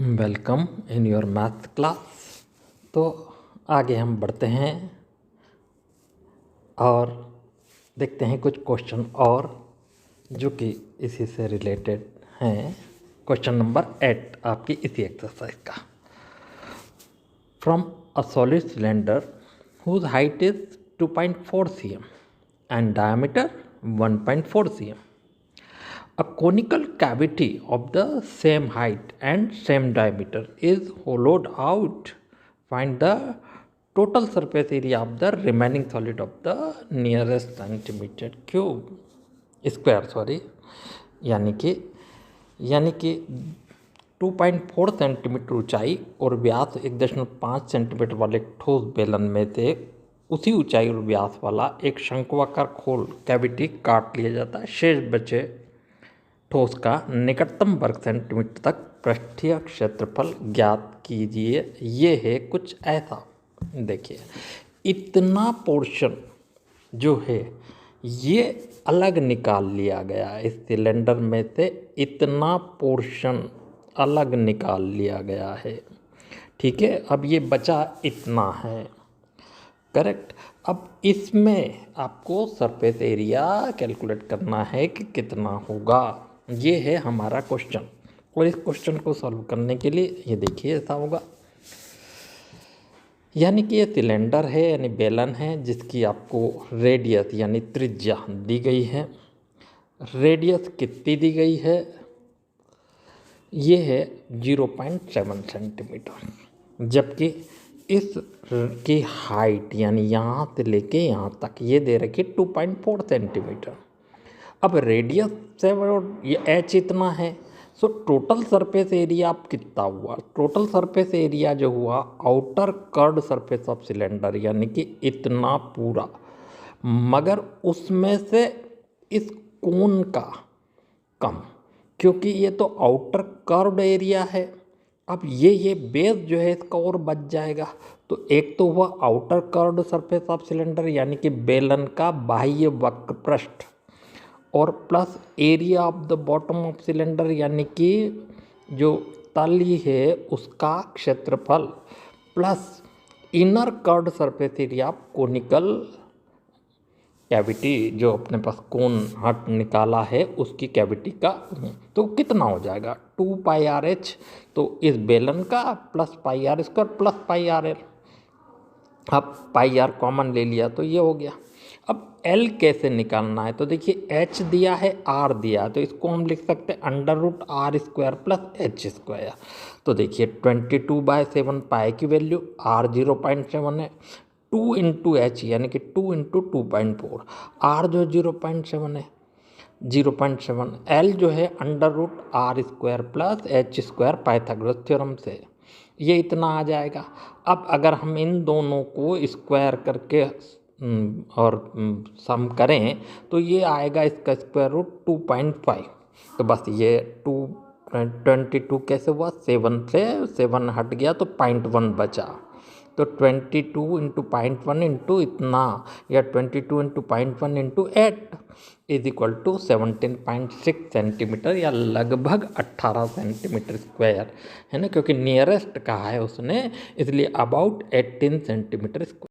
Welcome in your math class. तो आगे हम बढ़ते हैं और देखते हैं कुछ क्वेश्चन और जो कि इसी से रिलेटेड हैं। क्वेश्चन नंबर 8 आपकी इसी एक्सरसाइज का। From a solid cylinder whose height is 2.4 cm and diameter 1.4 cm. A conical cavity of the same height and same diameter is hollowed out. Find the total surface area of the remaining solid of the nearest centimeter cube square. Sorry, यानी कि 2.4 centimetre ऊंचाई और व्यास 1.5 centimetre वाले ठोस बेलन में से उसी ऊंचाई और व्यास वाला एक शंक्वाकार खोल कैविटी काट लिया जाता है। शेष बचे ठोस का निकटतम वर्ग सेंटीमीटर तक पृष्ठीय क्षेत्रफल ज्ञात कीजिए। ये है कुछ ऐसा। देखिए, इतना पोर्शन जो है ये अलग निकाल लिया गया है। इस सिलेंडर में से इतना पोर्शन अलग निकाल लिया गया है। ठीक है, अब ये बचा इतना है, करेक्ट। अब इसमें आपको सरफेस एरिया कैलकुलेट करना है कि कितना होगा। ये है हमारा क्वेश्चन, और इस क्वेश्चन को सॉल्व करने के लिए ये देखिए ऐसा होगा। यानी कि ये सिलेंडर है, यानी बेलन है, जिसकी आपको रेडियस यानी त्रिज्या दी गई है। रेडियस कितनी दी गई है? ये है 0.7 सेंटीमीटर, जबकि इस की हाइट यानी यहाँ से लेके यहाँ तक ये दे रखी 2.4 सेंटीमीटर। अब रेडियस 7 और ये एच इतना है। सो टोटल सरफेस एरिया आप कितना हुआ? टोटल सरफेस एरिया जो हुआ outer curved surface of cylinder, यानी कि इतना पूरा, मगर उसमें से इस कोन का कम, क्योंकि ये तो आउटर कर्व्ड एरिया है। अब ये बेस जो है इसका और बच जाएगा। तो एक तो हुआ outer curved surface of cylinder यानी कि बेलन का बाह्य वक्र पृष्ठ, और plus area of the bottom of cylinder यानी कि जो तली है उसका क्षेत्रफल, plus inner curved surface area conical cavity जो अपने पास कोन हट निकाला है उसकी कैविटी का। तो कितना हो जाएगा? 2πRH। तो इस बेलन का प्लस πr² प्लस πRL। अब πr कॉमन ले लिया तो ये हो गया। अब L कैसे निकालना है? तो देखिए, H दिया है, R दिया है, तो इसको हम लिख सकते हैं √R² प्लस H²। तो देखिए 22/7 पाई की वैल्यू, R 0.7 है, 2 इंटू H यानी कि 2 इंटू 2.4, R जो 0.7 है 0.7, L जो है √R² plus H² Pythagoras theorem से ये इतना आ जाएगा। अब अगर हम इन दोनों को स्क्वायर करके और सम करें तो ये आएगा इसका स्क्वायर रूट 2.5। तो बस ये 22 कैसे हुआ? 7 से 7 हट गया तो 0.1 बचा। तो 22 इंटू 0.1 इंटू इतना, या 22 into 0.1 into 8 is equal to 17.6 centimetre, या लगभग 18 सेंटीमीटर स्क्वायर है ना, क्योंकि नियरेस्ट कहा है उसने, इसलिए अबाउट 18 सेंटीमीटर स्क्वायर।